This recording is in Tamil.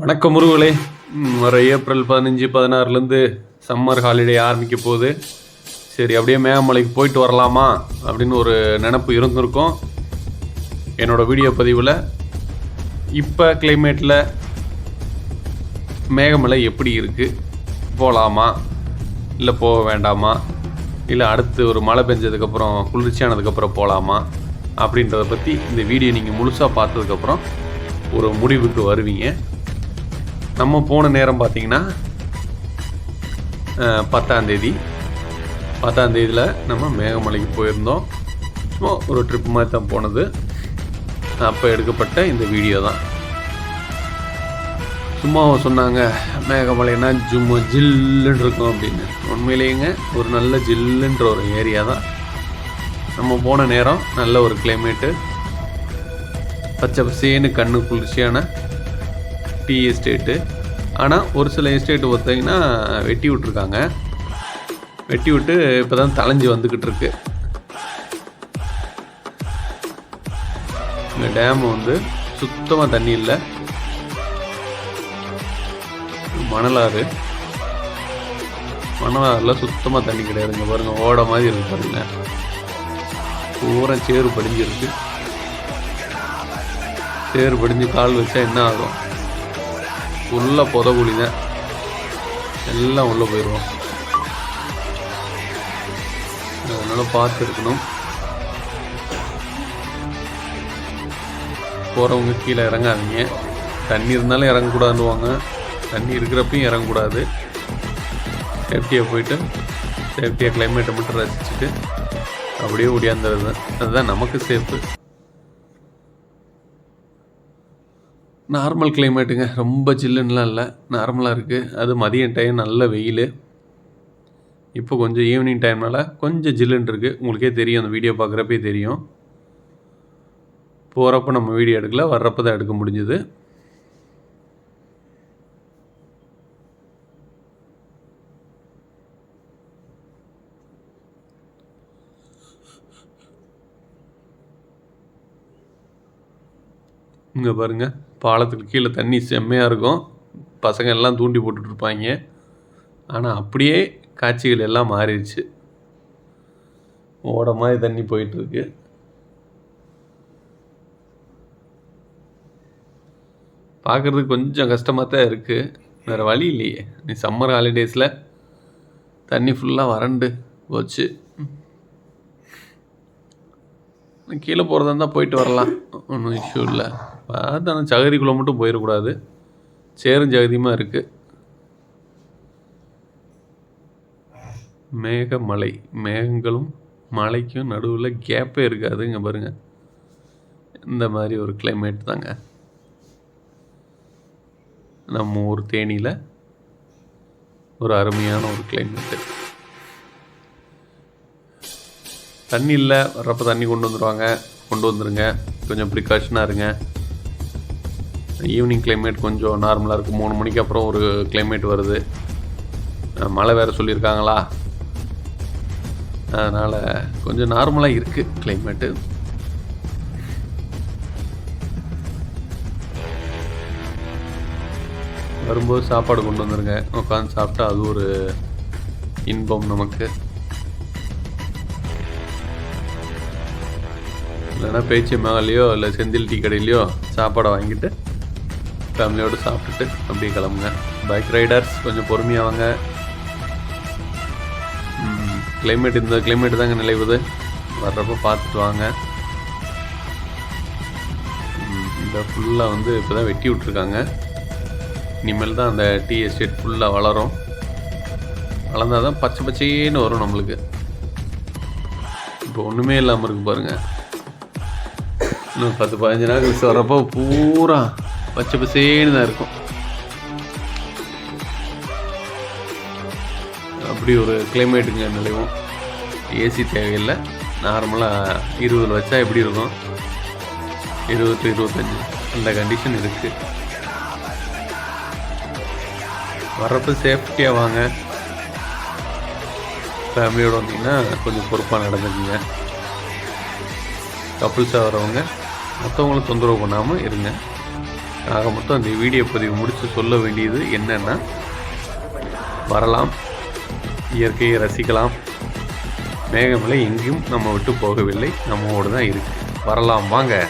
வணக்கம் முருகலே. வர ஏப்ரல் 15 16லேருந்து சம்மர் ஹாலிடே ஆரம்பிக்க போகுது. சரி, அப்படியே மேகமலைக்கு போயிட்டு வரலாமா அப்படின்னு ஒரு நினப்பு இருந்திருக்கும். என்னோடய வீடியோ பதிவில் இப்போ கிளைமேட்டில் மேகமலை எப்படி இருக்குது, போகலாமா இல்லை போக வேண்டாமா, இல்லை அடுத்து ஒரு மழை பெஞ்சதுக்கப்புறம் குளிர்ச்சியானதுக்கப்புறம் போகலாமா அப்படின்றத பற்றி இந்த வீடியோ நீங்கள் முழுசாக பார்த்ததுக்கப்புறம் ஒரு முடிவுக்கு வருவீங்க. நம்ம போன நேரம் பார்த்திங்கன்னா 10ஆம் தேதியில் நம்ம மேகமலைக்கு போயிருந்தோம். சும்மா ஒரு ட்ரிப் மாதிரி தான் போனது. அப்போ எடுக்கப்பட்ட இந்த வீடியோ தான். சும்மா சொன்னாங்க மேகமலைன்னா சும்மா ஜில்லுன்னு இருக்கும் அப்படின்னு. உண்மையிலேங்க ஒரு நல்ல ஜில்லுன்ற ஒரு ஏரியா தான். நம்ம போன நேரம் நல்ல ஒரு கிளைமேட்டு, பச்சை பசேன்னு கண்ணு குளிர்ச்சியான டீ எஸ்டேட்டு. ஆனால் ஒரு சில எஸ்டேட்டு பார்த்தீங்கன்னா வெட்டி விட்ருக்காங்க. வெட்டி விட்டு இப்போ தான் தளைஞ்சி வந்துக்கிட்டு இருக்கு. இந்த டேம் வந்து சுத்தமாக தண்ணி இல்லை, மணலாறில் சுத்தமாக தண்ணி கிடையாதுங்க. பாருங்கள், ஓட மாதிரி இருக்கு பாருங்க, பூரா சேறு படிஞ்சிருக்கு. சேறு படிஞ்சு கால் வச்சா என்ன ஆகும்? ஃபுல்லாக புதகுழி தான், எல்லாம் உள்ளே போயிடுவோம். அதனால் பார்த்து இருக்கணும். போகிறவங்க கீழே இறங்காதீங்க. தண்ணி இருந்தாலும் இறங்கக்கூடாதுன்னுவாங்க. தண்ணி இருக்கிறப்பையும் இறங்கக்கூடாது. சேஃப்டியாக போயிட்டு சேஃப்டியாக கிளைமேட்டை மட்டும் ரசிச்சுட்டு அப்படியே ஓடியாந்துறது. அதுதான் நமக்கு சேஃபு. நார்மல் கிளைமேட்டுங்க, ரொம்ப ஜில்லுன்னெலாம் இல்லை, நார்மலாக இருக்குது. அது மதியம் டைம் நல்ல வெயில். இப்போ கொஞ்சம் ஈவினிங் டைம்னால கொஞ்சம் ஜில்லுன்னு இருக்குது. உங்களுக்கே தெரியும், அந்த வீடியோ பார்க்குறப்பே தெரியும். போகிறப்ப நம்ம வீடியோ எடுக்கல, வர்றப்போ தான் எடுக்க முடிஞ்சுது. இங்கே பாருங்கள், பாலத்துக்கு கீழே தண்ணி செம்மையாக இருக்கும். பசங்க எல்லாம் தூண்டி போட்டுட்ருப்பாங்க. ஆனால் அப்படியே காட்சிகள் எல்லாம் மாறிடுச்சு. ஓட மாதிரி தண்ணி போயிட்டுருக்கு. பார்க்குறதுக்கு கொஞ்சம் கஷ்டமாக தான் இருக்குது. வேறு வழி இல்லையே. நீ சம்மர் ஹாலிடேஸில் தண்ணி ஃபுல்லாக வறண்டு போச்சு. கீழே போகிறதா இருந்தால் போயிட்டு வரலாம், ஒன்றும் இஷ்யூ இல்லை. பார்த்து ஆனால் சகதிக்குள்ளே மட்டும் போயிடக்கூடாது. சேரும் ஜகதியமாக இருக்குது. மேகமலை, மேகங்களும் மலைக்கும் நடுவில் கேப்பே இருக்காது. இங்கே பாருங்கள், இந்த மாதிரி ஒரு கிளைமேட் தாங்க நம்ம ஊர் தேனியில். ஒரு அருமையான ஒரு கிளைமேட்டு. தண்ணி இல்லை, வர்றப்போ தண்ணி கொண்டு வந்துருங்க. கொஞ்சம் ப்ரிகாஷனாக இருங்க. ஈவினிங் கிளைமேட் கொஞ்சம் நார்மலாக இருக்குது. 3 மணிக்கு அப்புறம் ஒரு கிளைமேட் வருது. மழை வேறு சொல்லியிருக்காங்களா, அதனால் கொஞ்சம் நார்மலாக இருக்குது கிளைமேட்டு. வரும்போது சாப்பாடு கொண்டு வந்துருங்க. உட்காந்து சாப்பிட்டா அது ஒரு இன்பம் நமக்கு. இல்லைன்னா பேச்சு மேலேயோ இல்லை செந்தில் டீ கடையிலையோ சாப்பாடை வாங்கிட்டு ஃபேமிலியோடு சாப்பிட்டுட்டு அப்படியே கிளம்புங்க. பைக் ரைடர்ஸ் கொஞ்சம் பொறுமையாக வாங்க. கிளைமேட் இந்த கிளைமேட்டு தாங்க நிலவுது. வர்றப்போ பார்த்துட்டு வாங்க. இந்த ஃபுல்லாக வந்து இப்போ தான் வெட்டி விட்ருக்காங்க. இனிமேல் தான் அந்த டீ எஸ்டேட் ஃபுல்லாக வளரும். வளர்ந்தால் தான் பச்சை பச்சைன்னு வரும் நம்மளுக்கு. இப்போ ஒன்றுமே இல்லாமல் இருக்குது பாருங்கள். இன்னும் 10-15 நாள் கழிச்சு வர்றப்போ பூரா பச்சை பசேன்னு தான் இருக்கும். அப்படி ஒரு கிளைமேட்டுங்க நிலையும். ஏசி தேவையில்லை, நார்மலாக 20 வச்சா எப்படி இருக்கும், 20-25 அந்த கண்டிஷன் இருக்குது. வர்றப்போ சேஃப்டியாக வாங்க. ஃபேமிலியோடு வந்தீங்கன்னா கொஞ்சம் பொறுப்பாக நடந்துக்குங்க. கப்புள்ஸாக வரவங்க மற்றவங்களும் தொந்தரவு பண்ணாமல் இருங்க. ஆக மொத்தம் இந்த வீடியோ பதிவு முடித்து சொல்ல வேண்டியது என்னென்னா, வரலாம், இயற்கையை ரசிக்கலாம். மேகமலை எங்கேயும் நம்ம விட்டு போகவில்லை, நம்மோடு தான் இருக்குது. வரலாம் வாங்க.